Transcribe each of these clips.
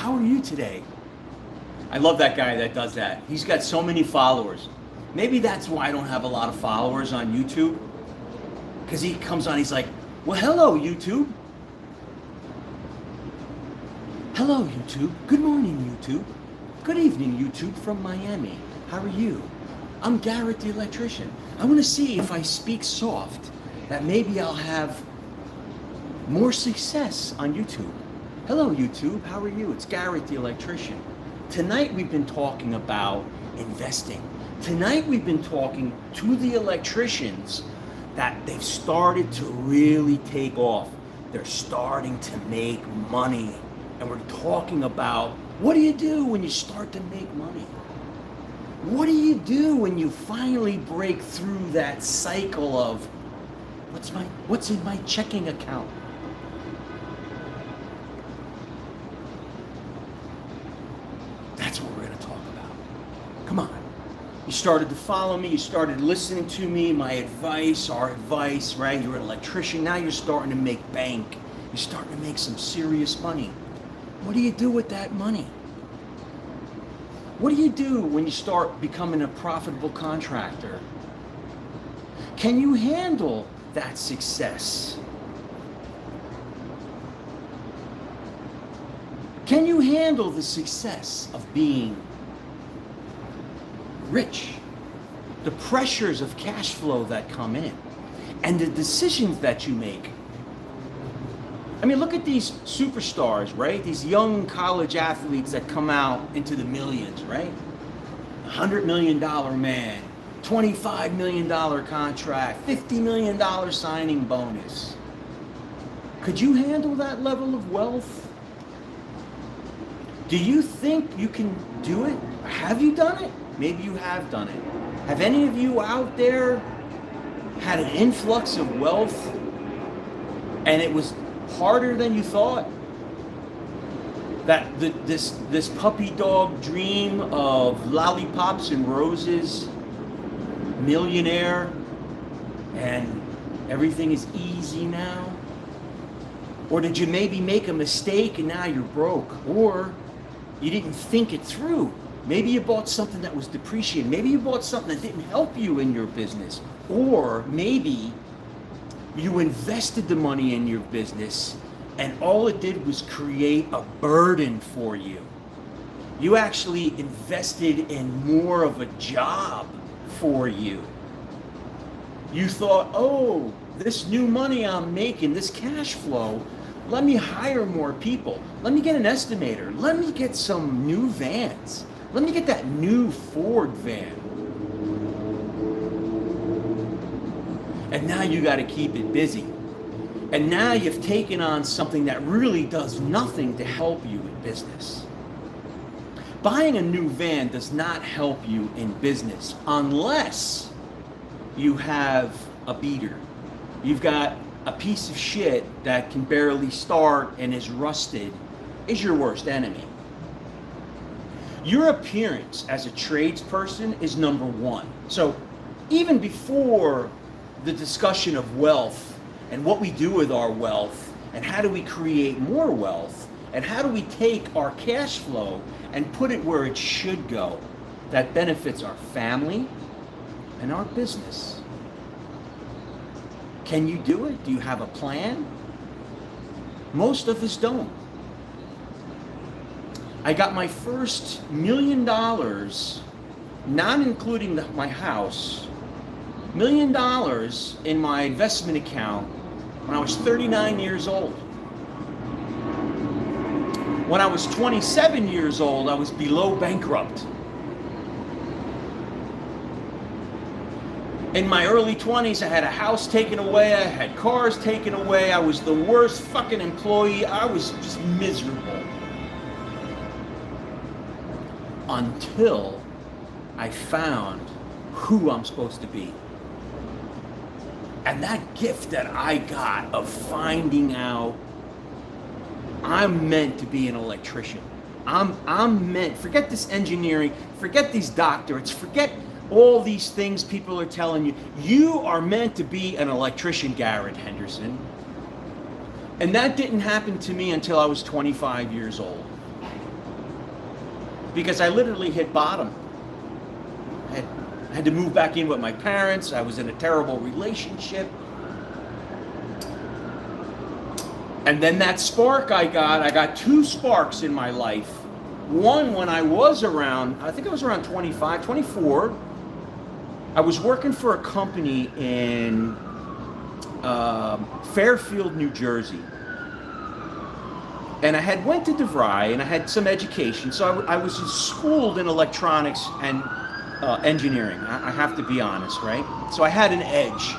how are you today? I love that guy that does that. He's got so many followers. Maybe that's why I don't have a lot of followers on YouTube. Because he comes on, he's like, well, hello, YouTube. Hello, YouTube. Good morning, YouTube. Good evening, YouTube from Miami. How are you? I'm Garrett the electrician. I want to see if I speak soft, that maybe I'll have more success on YouTube. Hello, YouTube. How are you? It's Garrett the electrician. Tonight we've been talking about investing. Tonight we've been talking to the electricians that they've started to really take off. They're starting to make money. And we're talking about, what do you do when you start to make money? What do you do when you finally break through that cycle of, what's in my checking account? That's what we're going to talk about. Come on. You started to follow me, you started listening to me, my advice, our advice, right? You're an electrician, now you're starting to make bank. You're starting to make some serious money. What do you do with that money? What do you do when you start becoming a profitable contractor? Can you handle that success? Can you handle the success of being rich? The pressures of cash flow that come in and the decisions that you make. I mean, look at these superstars, right? These young college athletes that come out into the millions, right? $100 million man, $25 million contract, $50 million signing bonus. Could you handle that level of wealth? Do you think you can do it? Have you done it? Maybe you have done it. Have any of you out there had an influx of wealth and it was harder than you thought? That this puppy dog dream of lollipops and roses, millionaire, and everything is easy now? Or did you maybe make a mistake and now you're broke? Or you didn't think it through. Maybe you bought something that was depreciated. Maybe you bought something that didn't help you in your business. Or maybe you invested the money in your business and all it did was create a burden for you. You actually invested in more of a job for you. You thought, oh, this new money I'm making, this cash flow, let me hire more people. Let me get an estimator. Let me get some new vans. Let me get that new Ford van. And now you got to keep it busy. And now you've taken on something that really does nothing to help you in business. Buying a new van does not help you in business unless you have a beater. You've got a piece of shit that can barely start and is rusted, is your worst enemy. Your appearance as a tradesperson is number one. So even before the discussion of wealth and what we do with our wealth and how do we create more wealth and how do we take our cash flow and put it where it should go that benefits our family and our business. Can you do it? Do you have a plan? Most of us don't. I got my first $1 million, not including my house, $1 million in my investment account when I was 39 years old. When I was 27 years old, I was below bankrupt. In my early 20s, I had a house taken away, I had cars taken away, I was the worst fucking employee, I was just miserable. Until I found who I'm supposed to be. And that gift that I got of finding out I'm meant to be an electrician. I'm meant, forget this engineering, forget these doctorates, forget all these things people are telling you. You are meant to be an electrician, Garrett Henderson. And that didn't happen to me until I was 25 years old. because I literally hit bottom. I had to move back in with my parents. I was in a terrible relationship. And then that spark I got two sparks in my life. One when I was around, I think I was around 25, 24. I was working for a company in Fairfield, New Jersey. And I had went to DeVry and I had some education. So I was schooled in electronics and engineering. I have to be honest, right? So I had an edge.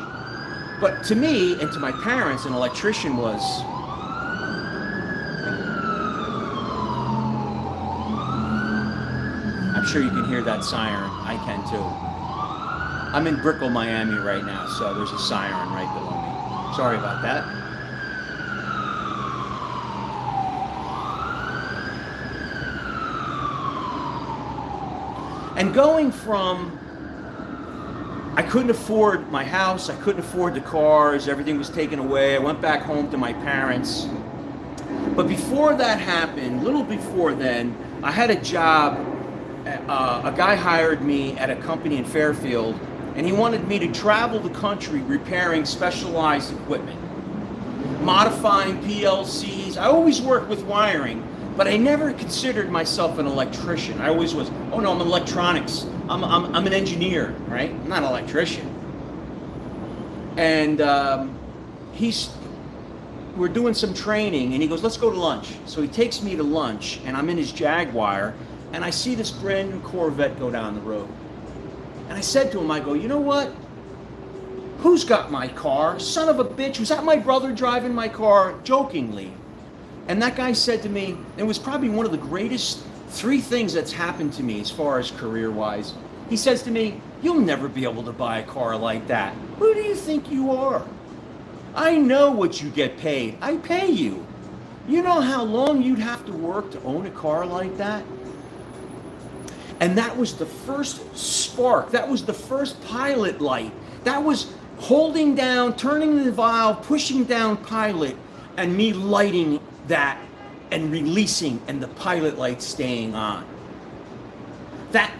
But to me and to my parents, an electrician was... I'm sure you can hear that siren. I can too. I'm in Brickell, Miami right now, so there's a siren right below me. Sorry about that. And going from, I couldn't afford my house, I couldn't afford the cars, everything was taken away. I went back home to my parents. But before that happened, a little before then, I had a job. A guy hired me at a company in Fairfield, and he wanted me to travel the country repairing specialized equipment, modifying PLCs. I always worked with wiring, but I never considered myself an electrician. I always was, oh no, I'm electronics. I'm an engineer, right? I'm not an electrician. And we're doing some training, and he goes, let's go to lunch. So he takes me to lunch, and I'm in his Jaguar, and I see this brand new Corvette go down the road. And I said to him, I go, you know what? Who's got my car? Son of a bitch, was that my brother driving my car? Jokingly. And that guy said to me, it was probably one of the greatest 3 things that's happened to me as far as career-wise. He says to me, you'll never be able to buy a car like that. Who do you think you are? I know what you get paid. I pay you. You know how long you'd have to work to own a car like that? And that was the first spark. That was the first pilot light. That was holding down, turning the valve, pushing down pilot, and me lighting that and releasing, and the pilot light staying on. That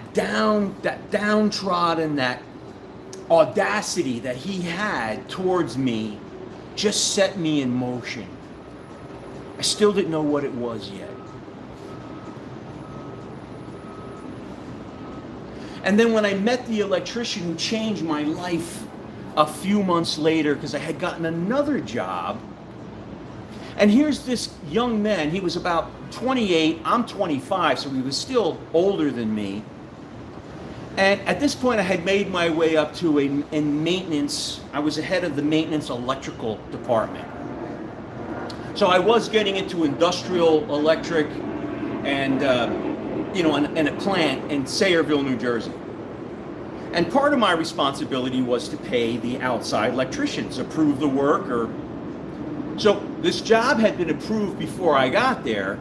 downtrodden, that audacity that he had towards me just set me in motion. I still didn't know what it was yet. And then when I met the electrician who changed my life a few months later, because I had gotten another job, and here's this young man, he was about 28, I'm 25, so he was still older than me. And at this point I had made my way up to in maintenance. I was ahead of the maintenance electrical department. So I was getting into industrial electric and in a plant in Sayreville, New Jersey. And part of my responsibility was to pay the outside electricians, approve the work. So this job had been approved before I got there.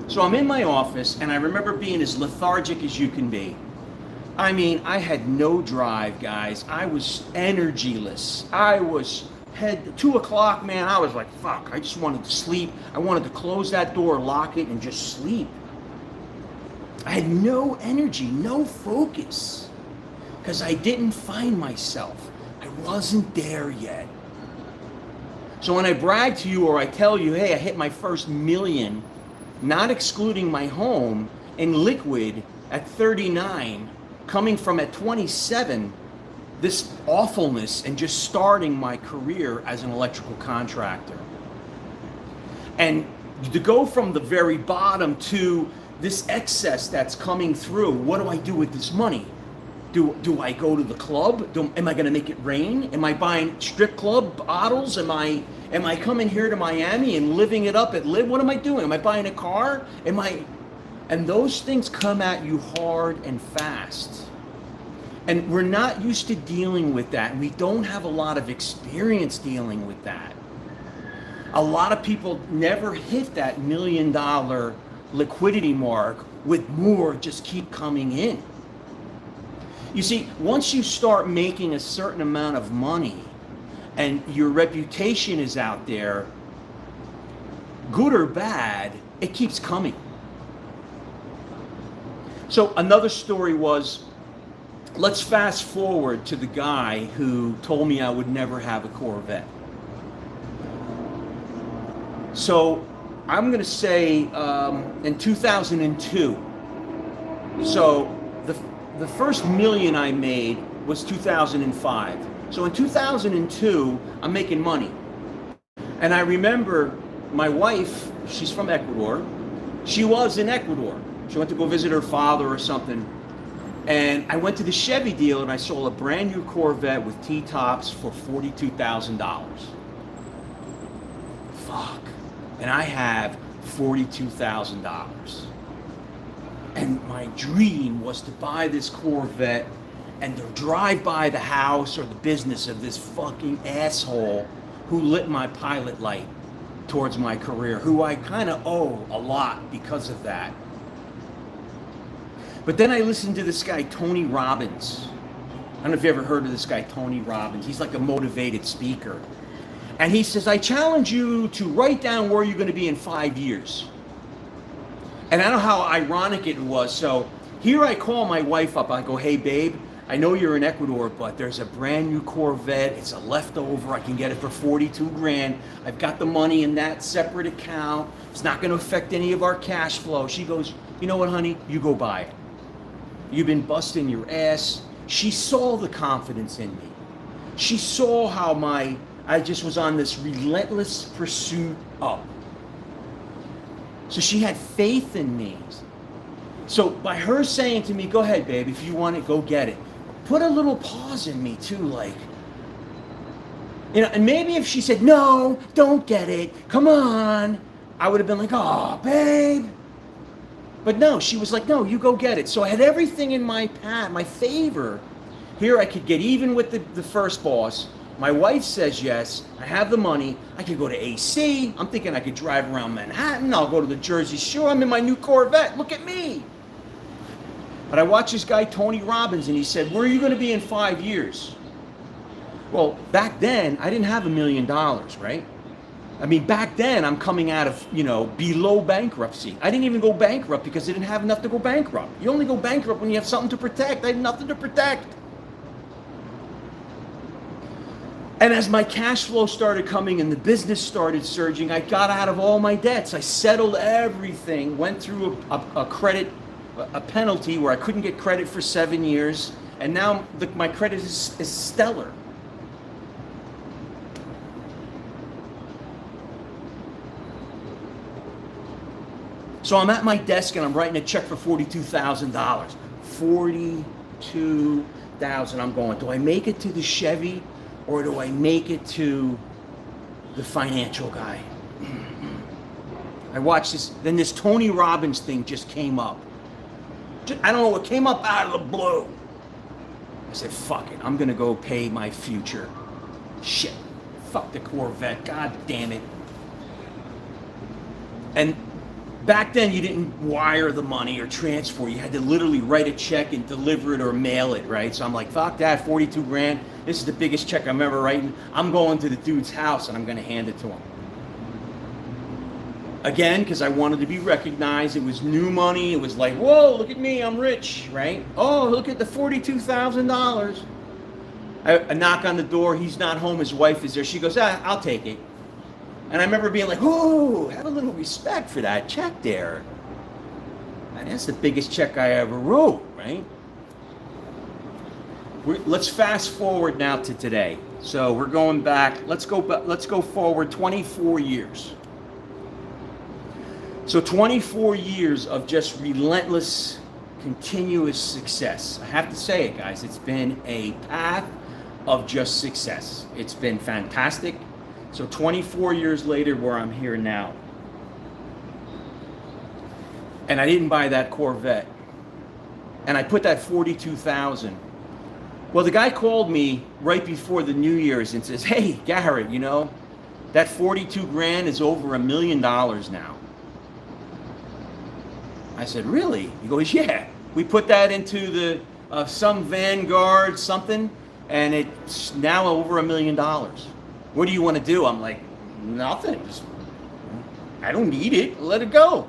So I'm in my office, and I remember being as lethargic as you can be. I mean, I had no drive, guys. I was energyless. I was 2 o'clock, man, I was like, fuck, I just wanted to sleep. I wanted to close that door, lock it, and just sleep. I had no energy, no focus, because I didn't find myself. I wasn't there yet. So when I brag to you or I tell you, hey, I hit my first million, not excluding my home, in liquid at 39, coming from at 27, this awfulness and just starting my career as an electrical contractor. And to go from the very bottom to this excess that's coming through, what do I do with this money? Do I go to the club? Am I going to make it rain? Am I buying strip club bottles? Am I coming here to Miami and living it up at Live? What am I doing? Am I buying a car? And those things come at you hard and fast. And we're not used to dealing with that. And we don't have a lot of experience dealing with that. A lot of people never hit that $1 million liquidity mark with more just keep coming in. You see, once you start making a certain amount of money and your reputation is out there, good or bad, it keeps coming. So another story was, let's fast forward to the guy who told me I would never have a Corvette. So I'm going to say in 2002. So the first million I made was 2005. So in 2002, I'm making money. And I remember my wife, she's from Ecuador. She was in Ecuador. She went to go visit her father or something. And I went to the Chevy dealer and I saw a brand new Corvette with T-tops for $42,000. Fuck. And I have $42,000. And my dream was to buy this Corvette and to drive by the house or the business of this fucking asshole who lit my pilot light towards my career, who I kind of owe a lot because of that. But then I listened to this guy, Tony Robbins. I don't know if you ever heard of this guy, Tony Robbins. He's like a motivated speaker. And he says, I challenge you to write down where you're going to be in 5 years. And I don't know how ironic it was. So here I call my wife up. I go, hey, babe, I know you're in Ecuador, but there's a brand new Corvette. It's a leftover. I can get it for 42 grand. I've got the money in that separate account. It's not going to affect any of our cash flow. She goes, you know what, honey? You go buy it. You've been busting your ass. She saw the confidence in me. She saw how I just was on this relentless pursuit up. So she had faith in me. So by her saying to me, go ahead, babe, if you want it, go get it. Put a little pause in me too, like, you know, and maybe if she said, no, don't get it, come on, I would have been like, oh, babe. But no, she was like, no, you go get it. So I had everything in my favor. Here I could get even with the first boss. My wife says yes. I have the money. I could go to AC. I'm thinking I could drive around Manhattan. I'll go to the Jersey Shore. I'm in my new Corvette. Look at me. But I watched this guy, Tony Robbins, and he said, where are you going to be in 5 years? Well, back then, I didn't have $1 million, right? I mean, back then, I'm coming out of, below bankruptcy. I didn't even go bankrupt because I didn't have enough to go bankrupt. You only go bankrupt when you have something to protect. I had nothing to protect. And as my cash flow started coming and the business started surging, I got out of all my debts. I settled everything, went through a penalty where I couldn't get credit for 7 years, and now my credit is stellar. So I'm at my desk and I'm writing a check for $42,000. $42,000. I'm going, do I make it to the Chevy or do I make it to the financial guy? I watched this, then this Tony Robbins thing just came up. I don't know, what came up out of the blue. I said, fuck it, I'm gonna go pay my future. Shit, fuck the Corvette, god damn it. And back then you didn't wire the money or transfer. You had to literally write a check and deliver it or mail it, right? So I'm like, fuck that, 42 grand. This is the biggest check I'm ever writing. I'm going to the dude's house and I'm gonna hand it to him. Again, because I wanted to be recognized. It was new money. It was like, whoa, look at me, I'm rich, right? Oh, look at the $42,000. I knock on the door. He's not home. His wife is there. She goes, I'll take it. And I remember being like, whoa, have a little respect for that check there. And that's the biggest check I ever wrote, right? Let's fast forward now to today. So we're going back. Let's go forward 24 years. So 24 years of just relentless, continuous success. I have to say it, guys. It's been a path of just success. It's been fantastic. So 24 years later, where I'm here now. And I didn't buy that Corvette. And I put that $42,000. Well, the guy called me right before the New Year's and says, hey, Garrett, that 42 grand is over $1 million now. I said, really? He goes, yeah. We put that into the some Vanguard something, and it's now over $1 million. What do you want to do? I'm like, nothing. I don't need it. Let it go.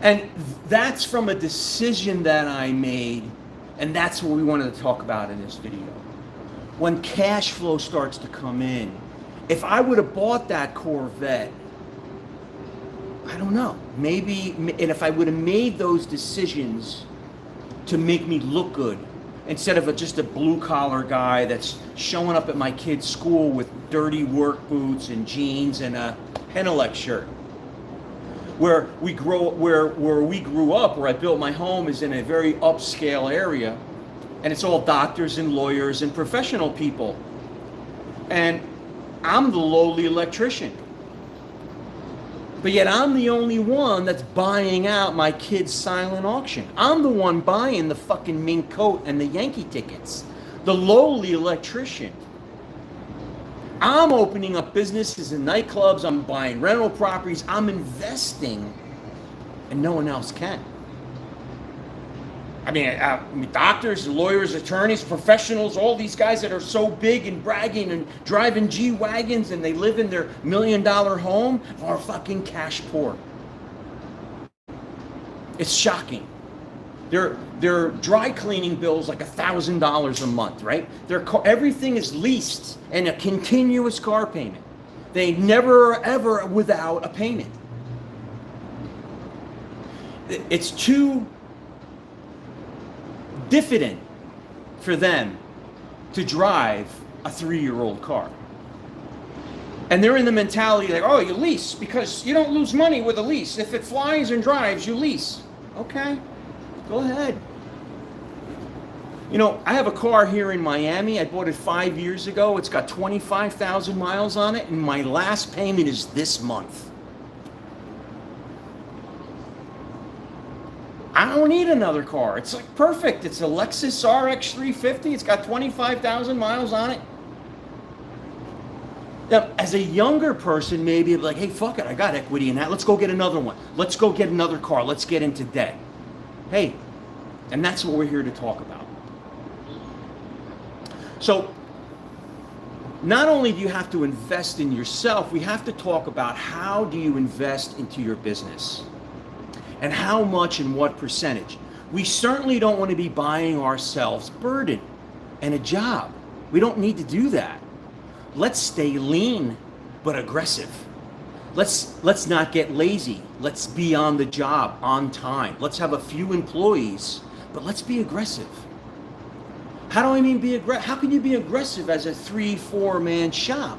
And that's from a decision that I made, and that's what we wanted to talk about in this video. When cash flow starts to come in, if I would have bought that Corvette, I don't know, maybe, and if I would have made those decisions to make me look good, instead of just a blue-collar guy that's showing up at my kid's school with dirty work boots and jeans and a Henelec shirt. Where we grew up, where I built my home, is in a very upscale area, and it's all doctors and lawyers and professional people. And I'm the lowly electrician. But yet I'm the only one that's buying out my kid's silent auction. I'm the one buying the fucking mink coat and the Yankee tickets. The lowly electrician. I'm opening up businesses and nightclubs. I'm buying rental properties. I'm investing, and no one else can. I mean, doctors, lawyers, attorneys, professionals, all these guys that are so big and bragging and driving G-Wagons and they live in their $1 million home are fucking cash poor. It's shocking. Their dry cleaning bills like $1,000 a month, right? Everything is leased and a continuous car payment. They never ever without a payment. It's too diffident for them to drive a 3-year-old car. And they're in the mentality like, oh, you lease because you don't lose money with a lease. If it flies and drives, you lease. Okay. Go ahead. You know, I have a car here in Miami. I bought it 5 years ago. It's got 25,000 miles on it, and my last payment is this month. I don't need another car. It's like perfect. It's a Lexus RX 350. It's got 25,000 miles on it. Now, as a younger person, maybe it'd be like, hey, fuck it. I got equity in that. Let's go get another one. Let's go get another car. Let's get into debt. Hey, and that's what we're here to talk about. So, not only do you have to invest in yourself, we have to talk about how do you invest into your business and how much and what percentage. We certainly don't want to be buying ourselves burden and a job. We don't need to do that. Let's stay lean but aggressive. Let's not get lazy. Let's be on the job on time. Let's have a few employees, but let's be aggressive. How do I mean be aggressive? How can you be aggressive as a 3-4 man shop?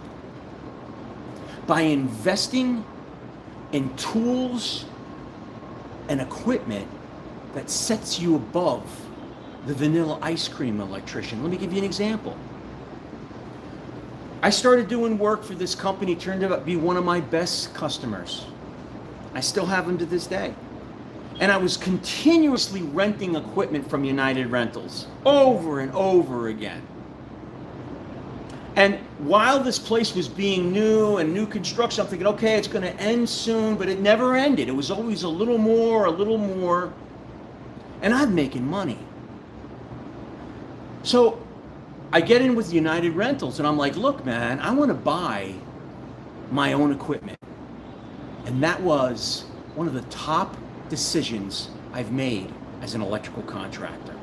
By investing in tools and equipment that sets you above the vanilla ice cream electrician. Let me give you an example. I started doing work for this company, turned out to be one of my best customers. I still have them to this day. And I was continuously renting equipment from United Rentals over and over again. And while this place was being new and new construction, I'm thinking, okay, it's going to end soon, but it never ended. It was always a little more, and I'm making money. So I get in with United Rentals and I'm like, look, man, I want to buy my own equipment. And that was one of the top decisions I've made as an electrical contractor.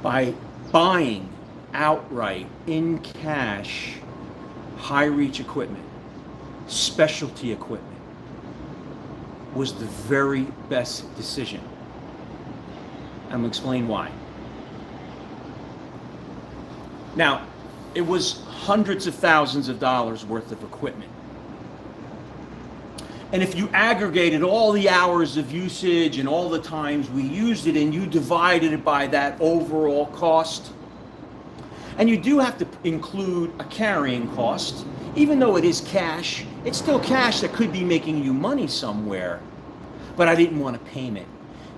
By buying outright in cash high reach equipment, specialty equipment, was the very best decision. I'm gonna explain why. Now, it was hundreds of thousands of dollars worth of equipment. And if you aggregated all the hours of usage and all the times we used it and you divided it by that overall cost, and you do have to include a carrying cost, even though it is cash, it's still cash that could be making you money somewhere, but I didn't want a payment.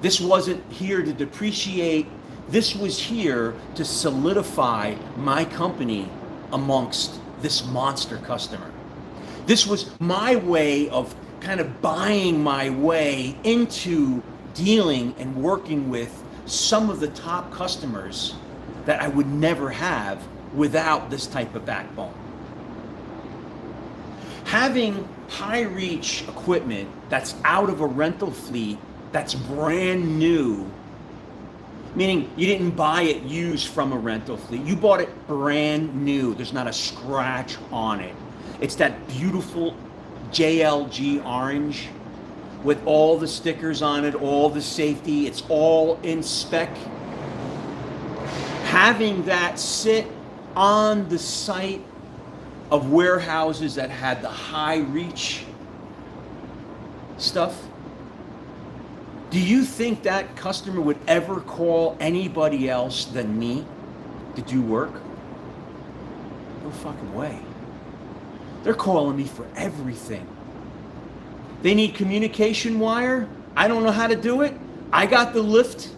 This wasn't here to depreciate. This was here to solidify my company amongst this monster customer. This was my way of kind of buying my way into dealing and working with some of the top customers that I would never have without this type of backbone. Having high reach equipment that's out of a rental fleet, that's brand new, meaning you didn't buy it used from a rental fleet. You bought it brand new. There's not a scratch on it. It's that beautiful JLG orange with all the stickers on it, all the safety. It's all in spec. Having that sit on the site of warehouses that had the high reach stuff, do you think that customer would ever call anybody else than me to do work? No fucking way. They're calling me for everything. They need communication wire. I don't know how to do it. I got the lift.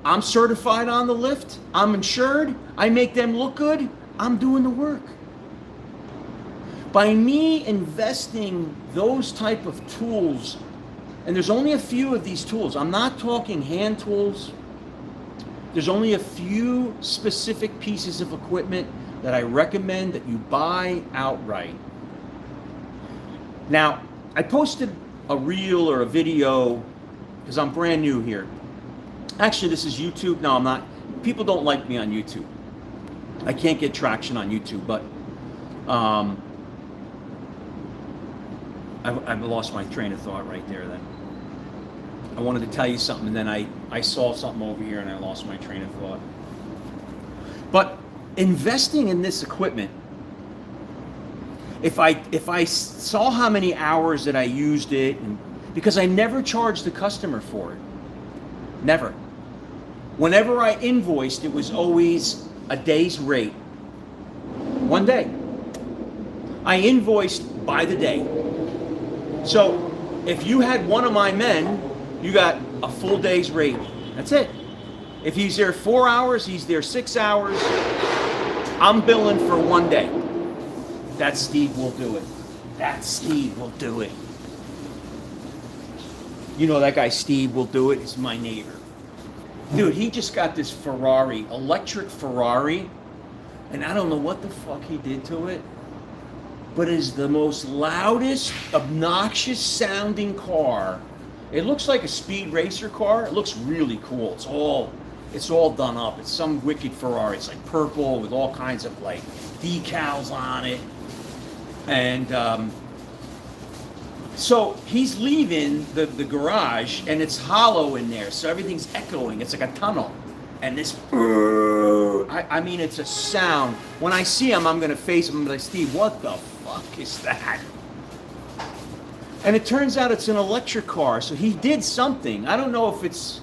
I'm certified on the lift. I'm insured. I make them look good. I'm doing the work. By me investing those type of tools, and there's only a few of these tools. I'm not talking hand tools. There's only a few specific pieces of equipment that I recommend that you buy outright. Now, I posted a reel or a video because I'm brand new here. Actually, this is YouTube. No, I'm not. People don't like me on YouTube. I can't get traction on YouTube, but I've lost my train of thought right there then. I wanted to tell you something, and then I saw something over here and I lost my train of thought. But investing in this equipment, if I saw how many hours that I used it, and because I never charged the customer for it. Never. Whenever I invoiced, it was always a day's rate. One day. I invoiced by the day. So if you had one of my men, you got a full day's rate. That's it. If he's there 4 hours, he's there 6 hours. I'm billing for 1 day. That Steve will do it. That Steve will do it. You know that guy Steve will do it. He's my neighbor. Dude, he just got this Ferrari, electric Ferrari, and I don't know what the fuck he did to it, but it is the most loudest, obnoxious sounding car. It looks like a speed racer car. It looks really cool. It's all done up. It's some wicked Ferrari. It's like purple with all kinds of like decals on it. And so he's leaving the garage, and it's hollow in there, so everything's echoing. It's like a tunnel. And this, I mean, it's a sound. When I see him, I'm going to face him and be like, Steve, what the fuck is that? And it turns out it's an electric car, so he did something. I don't know if it's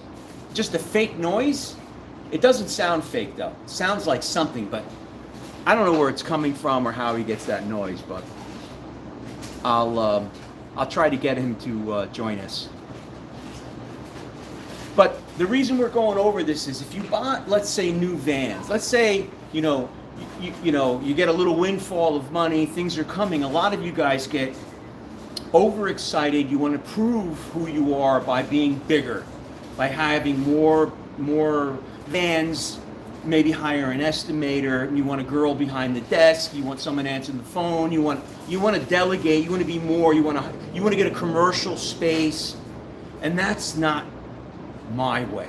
just a fake noise. It doesn't sound fake, though. It sounds like something, but I don't know where it's coming from or how he gets that noise, but I'll try to get him to join us. But the reason we're going over this is if you bought, let's say, new vans, let's say, you get a little windfall of money, things are coming. A lot of you guys get overexcited. You want to prove who you are by being bigger, by having more vans, maybe hire an estimator. You want a girl behind the desk. You want someone answering the phone. You want to delegate. You want to be more. You want to get a commercial space, and that's not my way.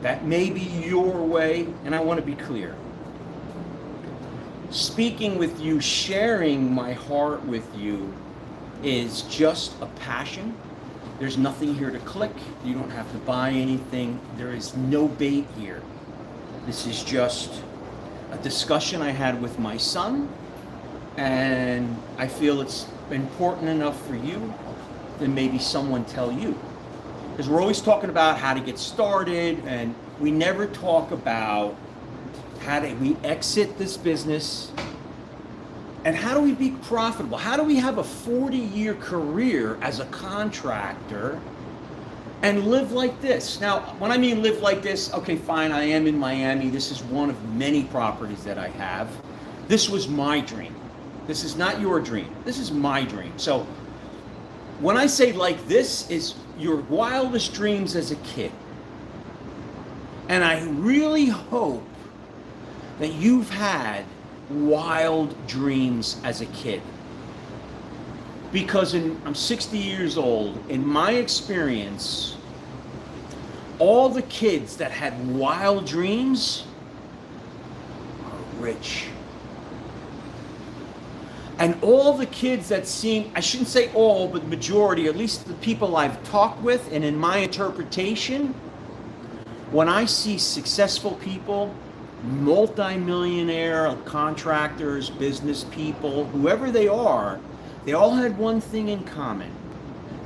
That may be your way, and I want to be clear. Speaking with you, sharing my heart with you is just a passion. There's nothing here to click. You don't have to buy anything. There is no bait here. This is just a discussion I had with my son, and I feel it's important enough for you that maybe someone tell you. Because we're always talking about how to get started, and we never talk about how do we exit this business, and how do we be profitable? How do we have a 40-year career as a contractor and live like this? Now, when I mean live like this, okay, fine, I am in Miami. This is one of many properties that I have. This was my dream. This is not your dream. This is my dream. So when I say like this is your wildest dreams as a kid. And I really hope that you've had wild dreams as a kid. Because I'm 60 years old. In my experience, all the kids that had wild dreams are rich. And all the kids that seem, I shouldn't say all, but majority, at least the people I've talked with, and in my interpretation, when I see successful people, multi-millionaire contractors, business people, whoever they all had one thing in common.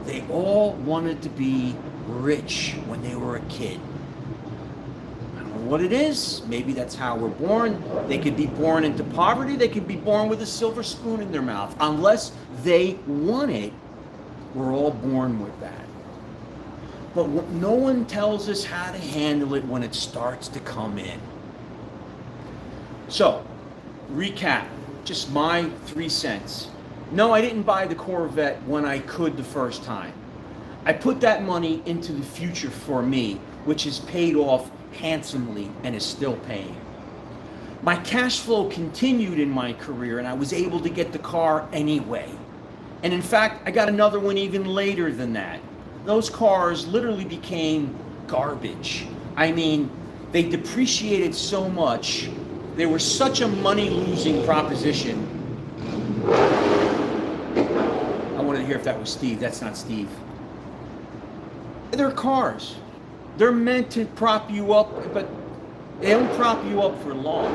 They all wanted to be rich when they were a kid. I don't know what it is. Maybe that's how we're born. They could be born into poverty. They could be born with a silver spoon in their mouth. Unless they want it, we're all born with that. But no one tells us how to handle it when it starts to come in. So, recap, just my 3 cents. No, I didn't buy the Corvette when I could the first time. I put that money into the future for me, which is paid off handsomely and is still paying. My cash flow continued in my career and I was able to get the car anyway. And in fact, I got another one even later than that. Those cars literally became garbage. I mean, they depreciated so much. They were such a money-losing proposition. I wanted to hear if that was Steve. That's not Steve. They're cars. They're meant to prop you up, but they don't prop you up for long.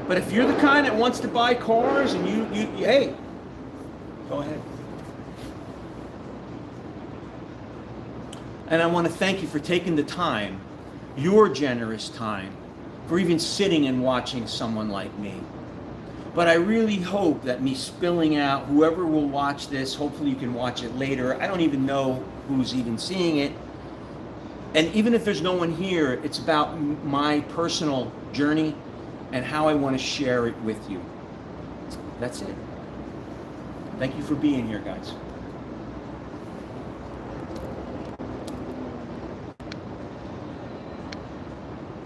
But if you're the kind that wants to buy cars and you hey, go ahead. And I want to thank you for taking the time, your generous time, for even sitting and watching someone like me. But I really hope that me spilling out, whoever will watch this, hopefully you can watch it later. I don't even know who's even seeing it. And even if there's no one here, it's about my personal journey and how I want to share it with you. That's it. Thank you for being here, guys.